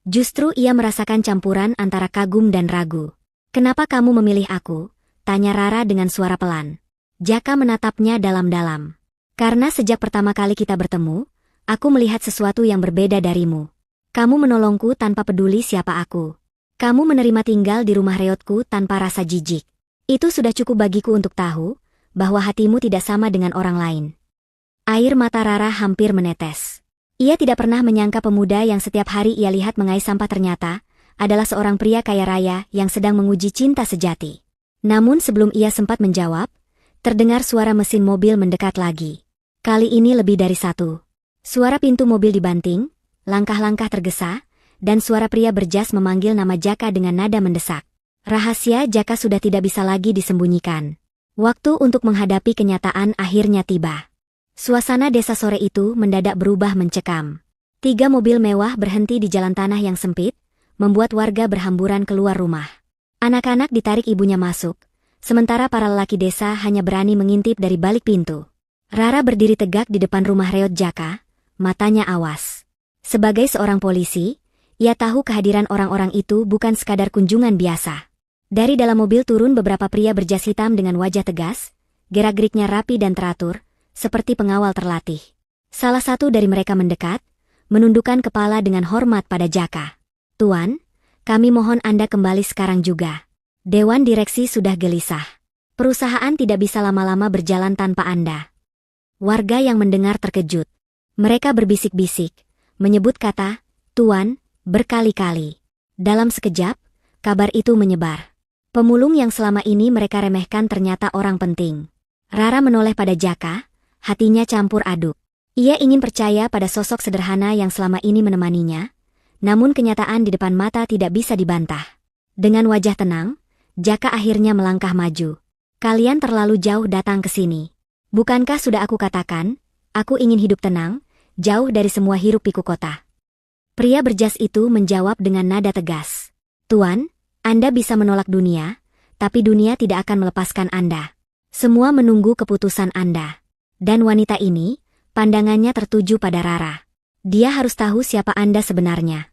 Justru ia merasakan campuran antara kagum dan ragu. "Kenapa kamu memilih aku?" tanya Rara dengan suara pelan. Jaka menatapnya dalam-dalam. "Karena sejak pertama kali kita bertemu, aku melihat sesuatu yang berbeda darimu. Kamu menolongku tanpa peduli siapa aku. Kamu menerima tinggal di rumah reotku tanpa rasa jijik. Itu sudah cukup bagiku untuk tahu bahwa hatimu tidak sama dengan orang lain." Air mata Rara hampir menetes. Ia tidak pernah menyangka pemuda yang setiap hari ia lihat mengais sampah ternyata adalah seorang pria kaya raya yang sedang menguji cinta sejati. Namun sebelum ia sempat menjawab, terdengar suara mesin mobil mendekat lagi. Kali ini lebih dari satu. Suara pintu mobil dibanting, langkah-langkah tergesa, dan suara pria berjas memanggil nama Jaka dengan nada mendesak. Rahasia Jaka sudah tidak bisa lagi disembunyikan. Waktu untuk menghadapi kenyataan akhirnya tiba. Suasana desa sore itu mendadak berubah mencekam. 3 mobil mewah berhenti di jalan tanah yang sempit, membuat warga berhamburan keluar rumah. Anak-anak ditarik ibunya masuk, sementara para lelaki desa hanya berani mengintip dari balik pintu. Rara berdiri tegak di depan rumah reot Jaka, matanya awas. Sebagai seorang polisi, ia tahu kehadiran orang-orang itu bukan sekadar kunjungan biasa. Dari dalam mobil turun beberapa pria berjas hitam dengan wajah tegas, gerak-geriknya rapi dan teratur, seperti pengawal terlatih. Salah satu dari mereka mendekat, menundukkan kepala dengan hormat pada Jaka. "Tuan, kami mohon Anda kembali sekarang juga. Dewan direksi sudah gelisah. Perusahaan tidak bisa lama-lama berjalan tanpa Anda." Warga yang mendengar terkejut. Mereka berbisik-bisik, menyebut kata, "Tuan," berkali-kali. Dalam sekejap, kabar itu menyebar. Pemulung yang selama ini mereka remehkan ternyata orang penting. Rara menoleh pada Jaka, hatinya campur aduk. Ia ingin percaya pada sosok sederhana yang selama ini menemaninya, namun kenyataan di depan mata tidak bisa dibantah. Dengan wajah tenang, Jaka akhirnya melangkah maju. "Kalian terlalu jauh datang ke sini. Bukankah sudah aku katakan, aku ingin hidup tenang, jauh dari semua hiruk-pikuk kota?" Pria berjas itu menjawab dengan nada tegas. "Tuan, Anda bisa menolak dunia, tapi dunia tidak akan melepaskan Anda. Semua menunggu keputusan Anda." Dan wanita ini, pandangannya tertuju pada Rara. Dia harus tahu siapa Anda sebenarnya.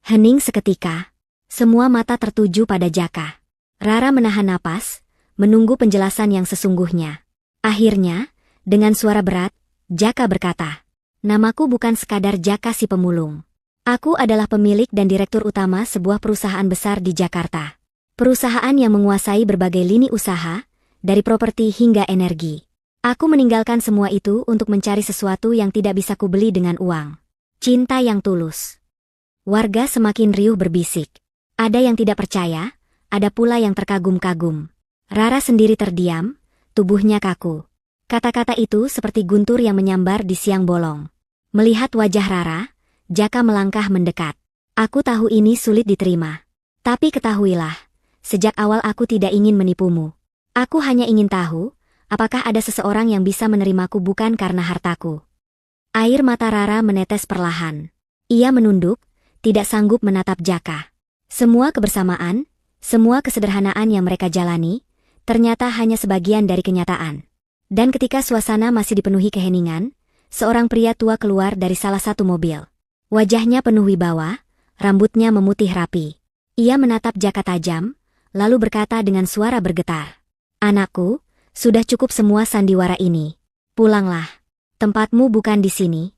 Hening seketika. Semua mata tertuju pada Jaka. Rara menahan napas, menunggu penjelasan yang sesungguhnya. Akhirnya, dengan suara berat, Jaka berkata, "Namaku bukan sekadar Jaka si pemulung. Aku adalah pemilik dan direktur utama sebuah perusahaan besar di Jakarta. Perusahaan yang menguasai berbagai lini usaha, dari properti hingga energi. Aku meninggalkan semua itu untuk mencari sesuatu yang tidak bisa kubeli dengan uang. Cinta yang tulus." Warga semakin riuh berbisik. Ada yang tidak percaya, ada pula yang terkagum-kagum. Rara sendiri terdiam, tubuhnya kaku. Kata-kata itu seperti guntur yang menyambar di siang bolong. Melihat wajah Rara, Jaka melangkah mendekat. "Aku tahu ini sulit diterima. Tapi ketahuilah, sejak awal aku tidak ingin menipumu. Aku hanya ingin tahu, apakah ada seseorang yang bisa menerimaku bukan karena hartaku?" Air mata Rara menetes perlahan. Ia menunduk, tidak sanggup menatap Jaka. Semua kebersamaan, semua kesederhanaan yang mereka jalani, ternyata hanya sebagian dari kenyataan. Dan ketika suasana masih dipenuhi keheningan, seorang pria tua keluar dari salah satu mobil. Wajahnya penuh wibawa, rambutnya memutih rapi. Ia menatap Jaka tajam, lalu berkata dengan suara bergetar, "Anakku, sudah cukup semua sandiwara ini. Pulanglah. Tempatmu bukan di sini."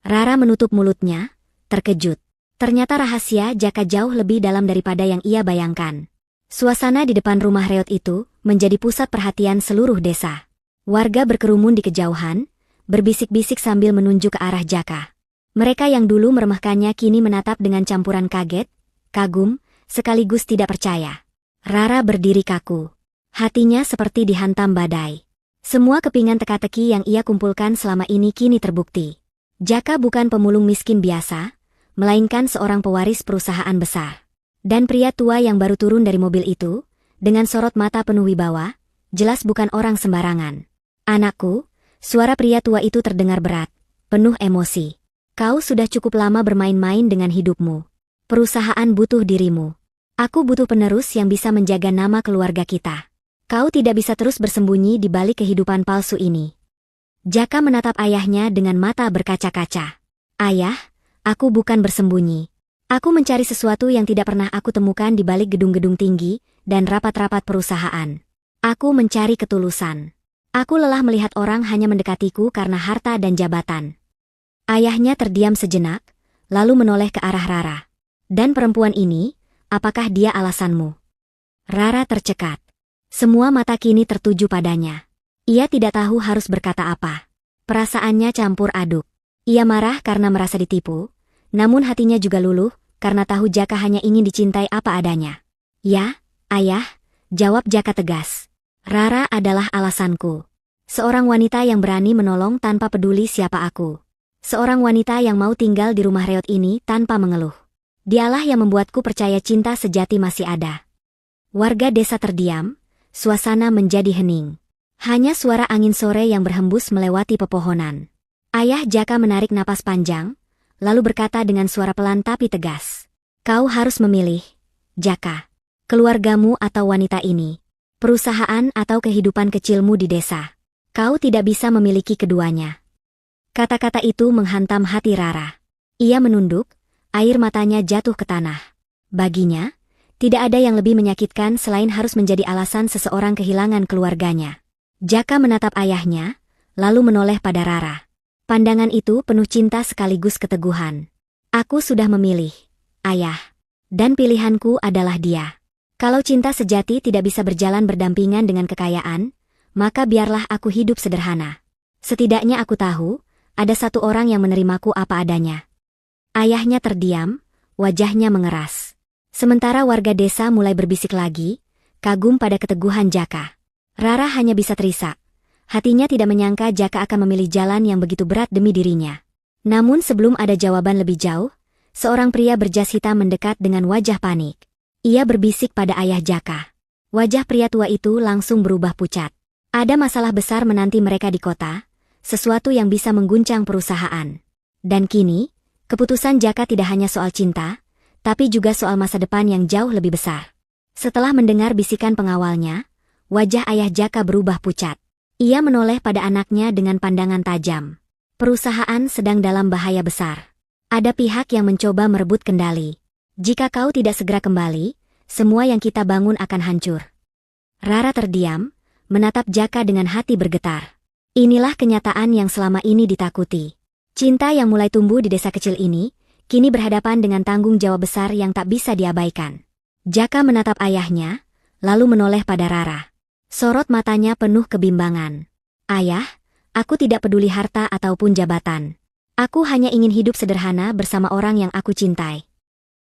Rara menutup mulutnya, terkejut. Ternyata rahasia Jaka jauh lebih dalam daripada yang ia bayangkan. Suasana di depan rumah reot itu menjadi pusat perhatian seluruh desa. Warga berkerumun di kejauhan, berbisik-bisik sambil menunjuk ke arah Jaka. Mereka yang dulu meremehkannya kini menatap dengan campuran kaget, kagum, sekaligus tidak percaya. Rara berdiri kaku. Hatinya seperti dihantam badai. Semua kepingan teka-teki yang ia kumpulkan selama ini kini terbukti. Jaka bukan pemulung miskin biasa, melainkan seorang pewaris perusahaan besar. Dan pria tua yang baru turun dari mobil itu, dengan sorot mata penuh wibawa, jelas bukan orang sembarangan. "Anakku," suara pria tua itu terdengar berat, penuh emosi. "Kau sudah cukup lama bermain-main dengan hidupmu. Perusahaan butuh dirimu. Aku butuh penerus yang bisa menjaga nama keluarga kita. Kau tidak bisa terus bersembunyi di balik kehidupan palsu ini." Jaka menatap ayahnya dengan mata berkaca-kaca. "Ayah, aku bukan bersembunyi. Aku mencari sesuatu yang tidak pernah aku temukan di balik gedung-gedung tinggi dan rapat-rapat perusahaan. Aku mencari ketulusan. Aku lelah melihat orang hanya mendekatiku karena harta dan jabatan." Ayahnya terdiam sejenak, lalu menoleh ke arah Rara. "Dan perempuan ini, apakah dia alasanmu?" Rara tercekat. Semua mata kini tertuju padanya. Ia tidak tahu harus berkata apa. Perasaannya campur aduk. Ia marah karena merasa ditipu, namun hatinya juga luluh, karena tahu Jaka hanya ingin dicintai apa adanya. "Ya, ayah," jawab Jaka tegas. "Rara adalah alasanku. Seorang wanita yang berani menolong tanpa peduli siapa aku. Seorang wanita yang mau tinggal di rumah reot ini tanpa mengeluh. Dialah yang membuatku percaya cinta sejati masih ada." Warga desa terdiam, suasana menjadi hening. Hanya suara angin sore yang berhembus melewati pepohonan. Ayah Jaka menarik napas panjang, lalu berkata dengan suara pelan tapi tegas, "Kau harus memilih, Jaka. Keluargamu atau wanita ini. Perusahaan atau kehidupan kecilmu di desa. Kau tidak bisa memiliki keduanya." Kata-kata itu menghantam hati Rara. Ia menunduk, air matanya jatuh ke tanah. Baginya, tidak ada yang lebih menyakitkan selain harus menjadi alasan seseorang kehilangan keluarganya. Jaka menatap ayahnya, lalu menoleh pada Rara. Pandangan itu penuh cinta sekaligus keteguhan. "Aku sudah memilih, ayah. Dan pilihanku adalah dia. Kalau cinta sejati tidak bisa berjalan berdampingan dengan kekayaan, maka biarlah aku hidup sederhana. Setidaknya aku tahu, ada satu orang yang menerimaku apa adanya. Ayahnya terdiam, wajahnya mengeras. Sementara warga desa mulai berbisik lagi, kagum pada keteguhan Jaka. Rara hanya bisa terisak. Hatinya tidak menyangka Jaka akan memilih jalan yang begitu berat demi dirinya. Namun sebelum ada jawaban lebih jauh, seorang pria berjas hitam mendekat dengan wajah panik. Ia berbisik pada ayah Jaka. Wajah pria tua itu langsung berubah pucat. Ada masalah besar menanti mereka di kota, sesuatu yang bisa mengguncang perusahaan. Dan kini, keputusan Jaka tidak hanya soal cinta, tapi juga soal masa depan yang jauh lebih besar. Setelah mendengar bisikan pengawalnya, wajah ayah Jaka berubah pucat. Ia menoleh pada anaknya dengan pandangan tajam. Perusahaan sedang dalam bahaya besar. Ada pihak yang mencoba merebut kendali. Jika kau tidak segera kembali, semua yang kita bangun akan hancur. Rara terdiam, menatap Jaka dengan hati bergetar. Inilah kenyataan yang selama ini ditakuti. Cinta yang mulai tumbuh di desa kecil ini, kini berhadapan dengan tanggung jawab besar yang tak bisa diabaikan. Jaka menatap ayahnya, lalu menoleh pada Rara. Sorot matanya penuh kebimbangan. Ayah, aku tidak peduli harta ataupun jabatan. Aku hanya ingin hidup sederhana bersama orang yang aku cintai.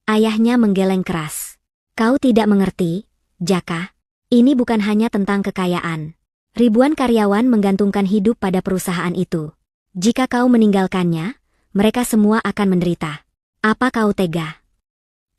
Ayahnya menggeleng keras. Kau tidak mengerti, Jaka. Ini bukan hanya tentang kekayaan. Ribuan karyawan menggantungkan hidup pada perusahaan itu. Jika kau meninggalkannya, mereka semua akan menderita. Apa kau tega?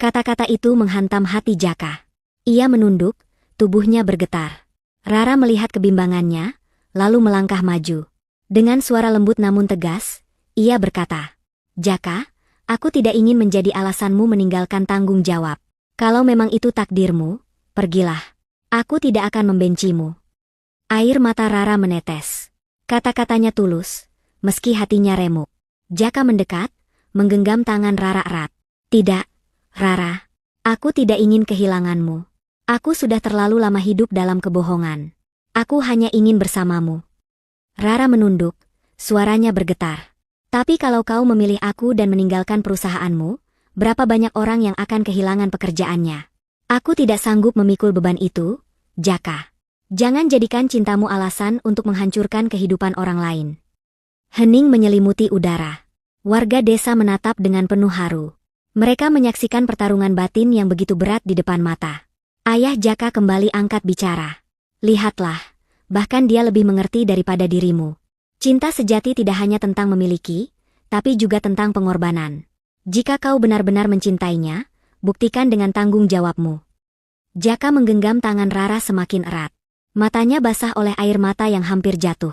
Kata-kata itu menghantam hati Jaka. Ia menunduk, tubuhnya bergetar. Rara melihat kebimbangannya, lalu melangkah maju. Dengan suara lembut namun tegas, ia berkata, Jaka, aku tidak ingin menjadi alasanmu meninggalkan tanggung jawab. Kalau memang itu takdirmu, pergilah. Aku tidak akan membencimu. Air mata Rara menetes. Kata-katanya tulus, meski hatinya remuk. Jaka mendekat, menggenggam tangan Rara erat. Tidak, Rara. Aku tidak ingin kehilanganmu. Aku sudah terlalu lama hidup dalam kebohongan. Aku hanya ingin bersamamu. Rara menunduk, suaranya bergetar. Tapi kalau kau memilih aku dan meninggalkan perusahaanmu, berapa banyak orang yang akan kehilangan pekerjaannya? Aku tidak sanggup memikul beban itu, Jaka. Jangan jadikan cintamu alasan untuk menghancurkan kehidupan orang lain. Hening menyelimuti udara. Warga desa menatap dengan penuh haru. Mereka menyaksikan pertarungan batin yang begitu berat di depan mata. Ayah Jaka kembali angkat bicara. Lihatlah, bahkan dia lebih mengerti daripada dirimu. Cinta sejati tidak hanya tentang memiliki, tapi juga tentang pengorbanan. Jika kau benar-benar mencintainya, buktikan dengan tanggung jawabmu. Jaka menggenggam tangan Rara semakin erat. Matanya basah oleh air mata yang hampir jatuh.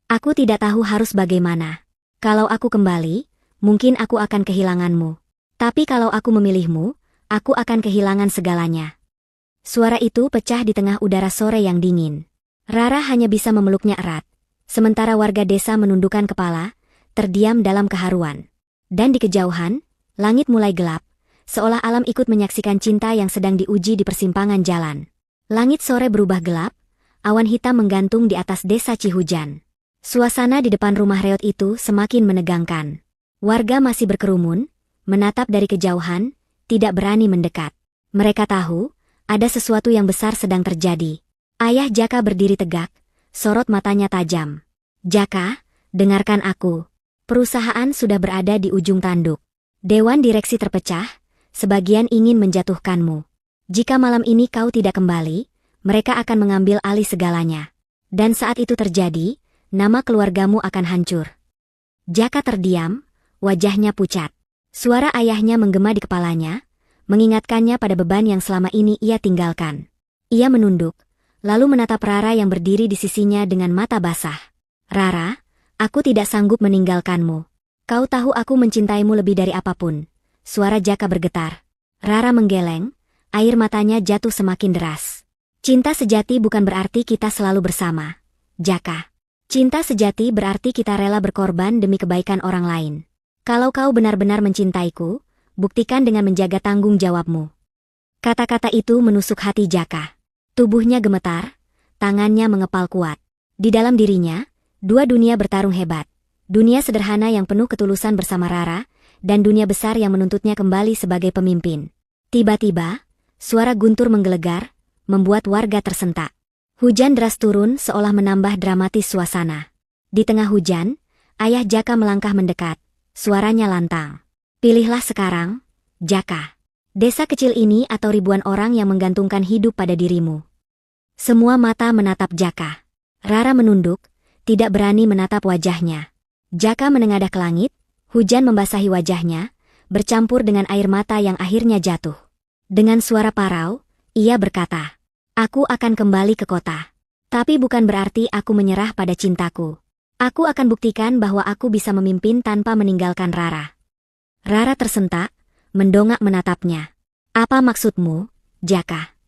Aku tidak tahu harus bagaimana. Kalau aku kembali, mungkin aku akan kehilanganmu. Tapi kalau aku memilihmu, aku akan kehilangan segalanya. Suara itu pecah di tengah udara sore yang dingin. Rara hanya bisa memeluknya erat, sementara warga desa menundukkan kepala, terdiam dalam keharuan. Dan di kejauhan, langit mulai gelap, seolah alam ikut menyaksikan cinta yang sedang diuji di persimpangan jalan. Langit sore berubah gelap, awan hitam menggantung di atas desa Cihujan. Suasana di depan rumah reot itu semakin menegangkan. Warga masih berkerumun, menatap dari kejauhan, tidak berani mendekat. Mereka tahu, ada sesuatu yang besar sedang terjadi. Ayah Jaka berdiri tegak, sorot matanya tajam. Jaka, dengarkan aku. Perusahaan sudah berada di ujung tanduk. Dewan direksi terpecah, sebagian ingin menjatuhkanmu. Jika malam ini kau tidak kembali, mereka akan mengambil alih segalanya. Dan saat itu terjadi, nama keluargamu akan hancur. Jaka terdiam, wajahnya pucat. Suara ayahnya menggema di kepalanya, mengingatkannya pada beban yang selama ini ia tinggalkan. Ia menunduk, lalu menatap Rara yang berdiri di sisinya dengan mata basah. Rara, aku tidak sanggup meninggalkanmu. Kau tahu aku mencintaimu lebih dari apapun. Suara Jaka bergetar. Rara menggeleng, air matanya jatuh semakin deras. Cinta sejati bukan berarti kita selalu bersama, Jaka. Cinta sejati berarti kita rela berkorban demi kebaikan orang lain. Kalau kau benar-benar mencintaiku, buktikan dengan menjaga tanggung jawabmu. Kata-kata itu menusuk hati Jaka. Tubuhnya gemetar, tangannya mengepal kuat. Di dalam dirinya, dua dunia bertarung hebat. Dunia sederhana yang penuh ketulusan bersama Rara, dan dunia besar yang menuntutnya kembali sebagai pemimpin. Tiba-tiba, suara guntur menggelegar, membuat warga tersentak. Hujan deras turun seolah menambah dramatis suasana. Di tengah hujan, Ayah Jaka melangkah mendekat, suaranya lantang. Pilihlah sekarang, Jaka. Desa kecil ini atau ribuan orang yang menggantungkan hidup pada dirimu. Semua mata menatap Jaka. Rara menunduk, tidak berani menatap wajahnya. Jaka menengadah ke langit, hujan membasahi wajahnya, bercampur dengan air mata yang akhirnya jatuh. Dengan suara parau, ia berkata, "Aku akan kembali ke kota. Tapi bukan berarti aku menyerah pada cintaku. Aku akan buktikan bahwa aku bisa memimpin tanpa meninggalkan Rara." Rara tersentak, mendongak menatapnya. "Apa maksudmu, Jaka?"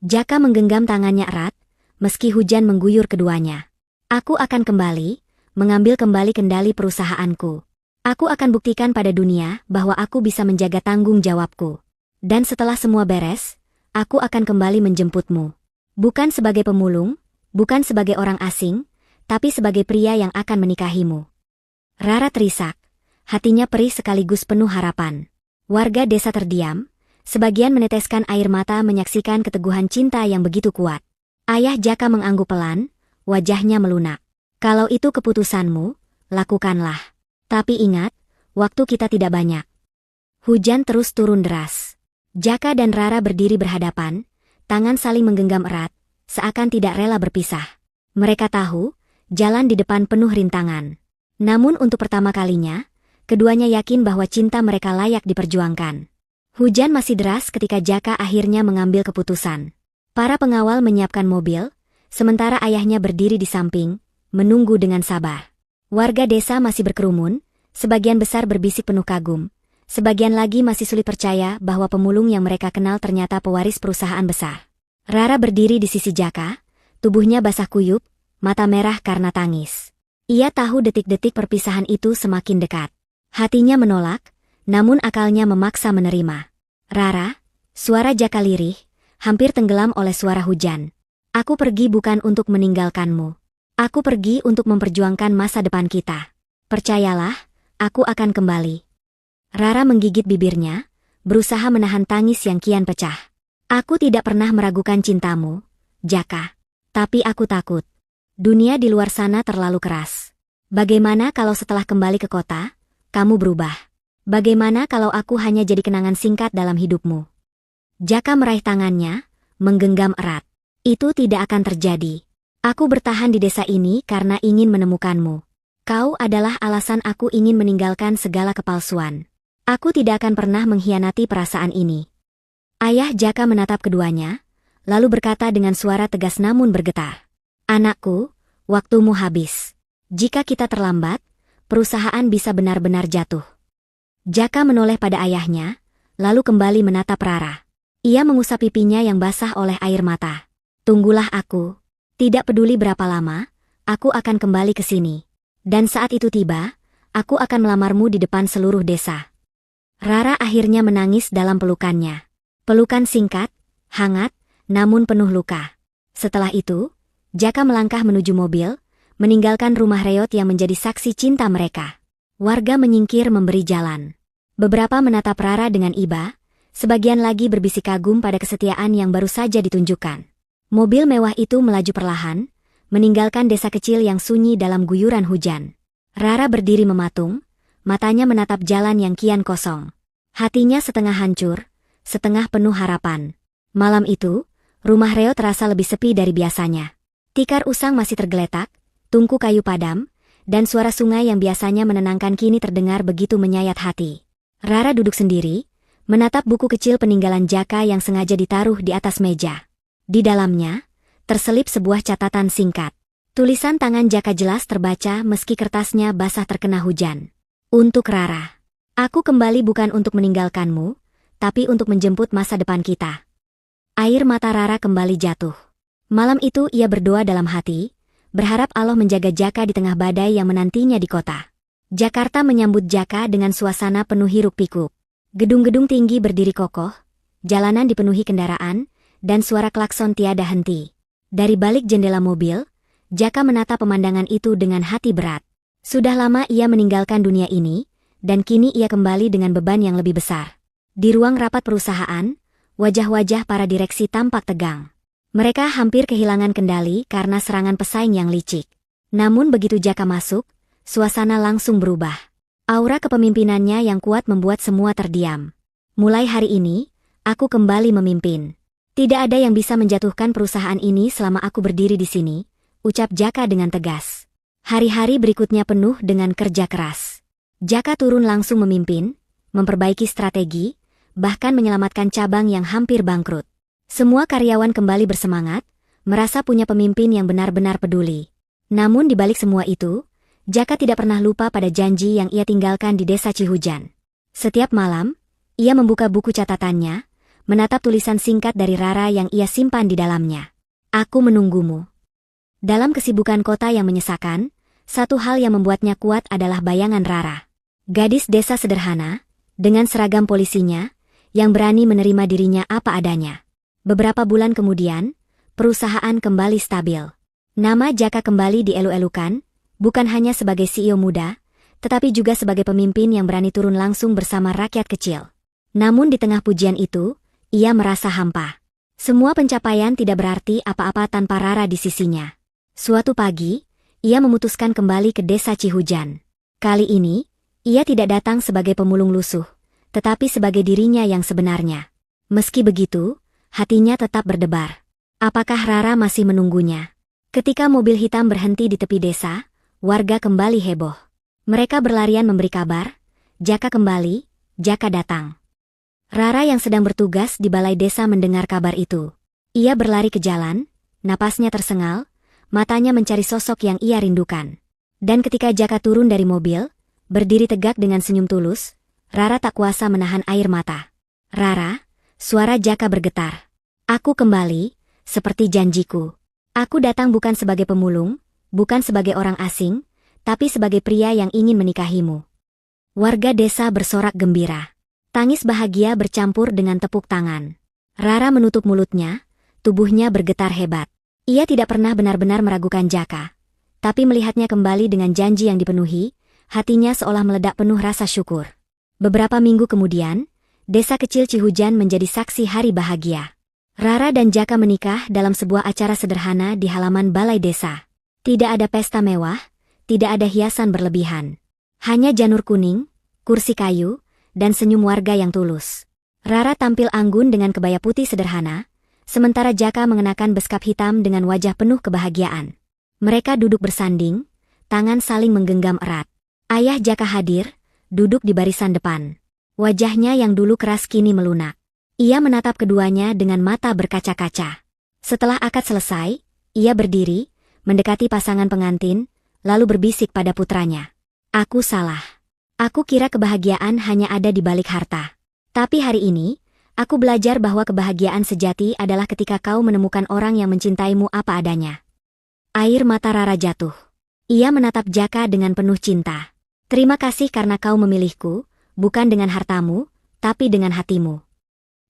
Jaka menggenggam tangannya erat, meski hujan mengguyur keduanya. "Aku akan kembali, mengambil kembali kendali perusahaanku. Aku akan buktikan pada dunia bahwa aku bisa menjaga tanggung jawabku. Dan setelah semua beres, aku akan kembali menjemputmu. Bukan sebagai pemulung, bukan sebagai orang asing, tapi sebagai pria yang akan menikahimu." Rara terisak, hatinya perih sekaligus penuh harapan. Warga desa terdiam, sebagian meneteskan air mata menyaksikan keteguhan cinta yang begitu kuat. Ayah Jaka mengangguk pelan, wajahnya melunak. "Kalau itu keputusanmu, lakukanlah. Tapi ingat, waktu kita tidak banyak." Hujan terus turun deras. Jaka dan Rara berdiri berhadapan, tangan saling menggenggam erat, seakan tidak rela berpisah. Mereka tahu, jalan di depan penuh rintangan. Namun untuk pertama kalinya, keduanya yakin bahwa cinta mereka layak diperjuangkan. Hujan masih deras ketika Jaka akhirnya mengambil keputusan. Para pengawal menyiapkan mobil, sementara ayahnya berdiri di samping, menunggu dengan sabar. Warga desa masih berkerumun, sebagian besar berbisik penuh kagum. Sebagian lagi masih sulit percaya bahwa pemulung yang mereka kenal ternyata pewaris perusahaan besar. Rara berdiri di sisi Jaka, tubuhnya basah kuyup, mata merah karena tangis. Ia tahu detik-detik perpisahan itu semakin dekat. Hatinya menolak, namun akalnya memaksa menerima. "Rara," suara Jaka lirih, hampir tenggelam oleh suara hujan. "Aku pergi bukan untuk meninggalkanmu. Aku pergi untuk memperjuangkan masa depan kita. Percayalah, aku akan kembali." Rara menggigit bibirnya, berusaha menahan tangis yang kian pecah. "Aku tidak pernah meragukan cintamu, Jaka. Tapi aku takut. Dunia di luar sana terlalu keras. Bagaimana kalau setelah kembali ke kota, kamu berubah? Bagaimana kalau aku hanya jadi kenangan singkat dalam hidupmu?" Jaka meraih tangannya, menggenggam erat. "Itu tidak akan terjadi. Aku bertahan di desa ini karena ingin menemukanmu. Kau adalah alasan aku ingin meninggalkan segala kepalsuan. Aku tidak akan pernah mengkhianati perasaan ini." Ayah Jaka menatap keduanya, lalu berkata dengan suara tegas namun bergetar. "Anakku, waktumu habis. Jika kita terlambat, perusahaan bisa benar-benar jatuh." Jaka menoleh pada ayahnya, lalu kembali menatap Rara. Ia mengusap pipinya yang basah oleh air mata. "Tunggulah aku. Tidak peduli berapa lama, aku akan kembali ke sini. Dan saat itu tiba, aku akan melamarmu di depan seluruh desa." Rara akhirnya menangis dalam pelukannya. Pelukan singkat, hangat, namun penuh luka. Setelah itu, Jaka melangkah menuju mobil, meninggalkan rumah reot yang menjadi saksi cinta mereka. Warga menyingkir memberi jalan. Beberapa menatap Rara dengan iba, sebagian lagi berbisik kagum pada kesetiaan yang baru saja ditunjukkan. Mobil mewah itu melaju perlahan, meninggalkan desa kecil yang sunyi dalam guyuran hujan. Rara berdiri mematung, matanya menatap jalan yang kian kosong. Hatinya setengah hancur, setengah penuh harapan. Malam itu, rumah Reo terasa lebih sepi dari biasanya. Tikar usang masih tergeletak, tungku kayu padam, dan suara sungai yang biasanya menenangkan kini terdengar begitu menyayat hati. Rara duduk sendiri, menatap buku kecil peninggalan Jaka yang sengaja ditaruh di atas meja. Di dalamnya, terselip sebuah catatan singkat. Tulisan tangan Jaka jelas terbaca meski kertasnya basah terkena hujan. "Untuk Rara. Aku kembali bukan untuk meninggalkanmu, tapi untuk menjemput masa depan kita." Air mata Rara kembali jatuh. Malam itu ia berdoa dalam hati, berharap Allah menjaga Jaka di tengah badai yang menantinya di kota. Jakarta menyambut Jaka dengan suasana penuh hiruk-pikuk. Gedung-gedung tinggi berdiri kokoh, jalanan dipenuhi kendaraan, dan suara klakson tiada henti. Dari balik jendela mobil, Jaka menatap pemandangan itu dengan hati berat. Sudah lama ia meninggalkan dunia ini, dan kini ia kembali dengan beban yang lebih besar. Di ruang rapat perusahaan, wajah-wajah para direksi tampak tegang. Mereka hampir kehilangan kendali karena serangan pesaing yang licik. Namun begitu Jaka masuk, suasana langsung berubah. Aura kepemimpinannya yang kuat membuat semua terdiam. Mulai hari ini, aku kembali memimpin. Tidak ada yang bisa menjatuhkan perusahaan ini selama aku berdiri di sini, ucap Jaka dengan tegas. Hari-hari berikutnya penuh dengan kerja keras. Jaka turun langsung memimpin, memperbaiki strategi, bahkan menyelamatkan cabang yang hampir bangkrut. Semua karyawan kembali bersemangat, merasa punya pemimpin yang benar-benar peduli. Namun di balik semua itu, Jaka tidak pernah lupa pada janji yang ia tinggalkan di desa Cihujan. Setiap malam, ia membuka buku catatannya, menatap tulisan singkat dari Rara yang ia simpan di dalamnya. Aku menunggumu. Dalam kesibukan kota yang menyesakan, satu hal yang membuatnya kuat adalah bayangan Rara. Gadis desa sederhana, dengan seragam polisinya, yang berani menerima dirinya apa adanya. Beberapa bulan kemudian, perusahaan kembali stabil. Nama Jaka kembali dielu-elukan, bukan hanya sebagai CEO muda, tetapi juga sebagai pemimpin yang berani turun langsung bersama rakyat kecil. Namun di tengah pujian itu, ia merasa hampa. Semua pencapaian tidak berarti apa-apa tanpa Rara di sisinya. Suatu pagi, ia memutuskan kembali ke desa Cihujan. Kali ini, ia tidak datang sebagai pemulung lusuh, tetapi sebagai dirinya yang sebenarnya. Meski begitu, hatinya tetap berdebar. Apakah Rara masih menunggunya? Ketika mobil hitam berhenti di tepi desa, warga kembali heboh. Mereka berlarian memberi kabar, Jaka kembali, Jaka datang. Rara yang sedang bertugas di balai desa mendengar kabar itu. Ia berlari ke jalan, napasnya tersengal, matanya mencari sosok yang ia rindukan. Dan ketika Jaka turun dari mobil, berdiri tegak dengan senyum tulus, Rara tak kuasa menahan air mata. Rara, suara Jaka bergetar. Aku kembali, seperti janjiku. Aku datang bukan sebagai pemulung, bukan sebagai orang asing, tapi sebagai pria yang ingin menikahimu. Warga desa bersorak gembira. Tangis bahagia bercampur dengan tepuk tangan. Rara menutup mulutnya, tubuhnya bergetar hebat. Ia tidak pernah benar-benar meragukan Jaka. Tapi melihatnya kembali dengan janji yang dipenuhi, hatinya seolah meledak penuh rasa syukur. Beberapa minggu kemudian, desa kecil Cihujan menjadi saksi hari bahagia. Rara dan Jaka menikah dalam sebuah acara sederhana di halaman balai desa. Tidak ada pesta mewah, tidak ada hiasan berlebihan. Hanya janur kuning, kursi kayu, dan senyum warga yang tulus. Rara tampil anggun dengan kebaya putih sederhana, sementara Jaka mengenakan beskap hitam dengan wajah penuh kebahagiaan. Mereka duduk bersanding, tangan saling menggenggam erat. Ayah Jaka hadir, duduk di barisan depan. Wajahnya yang dulu keras kini melunak. Ia menatap keduanya dengan mata berkaca-kaca. Setelah akad selesai, ia berdiri, mendekati pasangan pengantin, lalu berbisik pada putranya. Aku salah. Aku kira kebahagiaan hanya ada di balik harta. Tapi hari ini, aku belajar bahwa kebahagiaan sejati adalah ketika kau menemukan orang yang mencintaimu apa adanya. Air mata Rara jatuh. Ia menatap Jaka dengan penuh cinta. Terima kasih karena kau memilihku, bukan dengan hartamu, tapi dengan hatimu.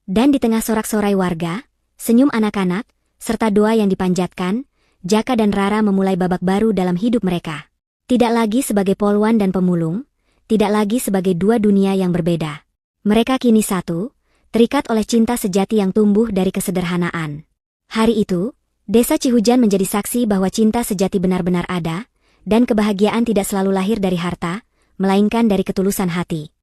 Dan di tengah sorak-sorai warga, senyum anak-anak, serta doa yang dipanjatkan, Jaka dan Rara memulai babak baru dalam hidup mereka. Tidak lagi sebagai polwan dan pemulung, tidak lagi sebagai dua dunia yang berbeda. Mereka kini satu, terikat oleh cinta sejati yang tumbuh dari kesederhanaan. Hari itu, desa Cihujan menjadi saksi bahwa cinta sejati benar-benar ada, dan kebahagiaan tidak selalu lahir dari harta, melainkan dari ketulusan hati.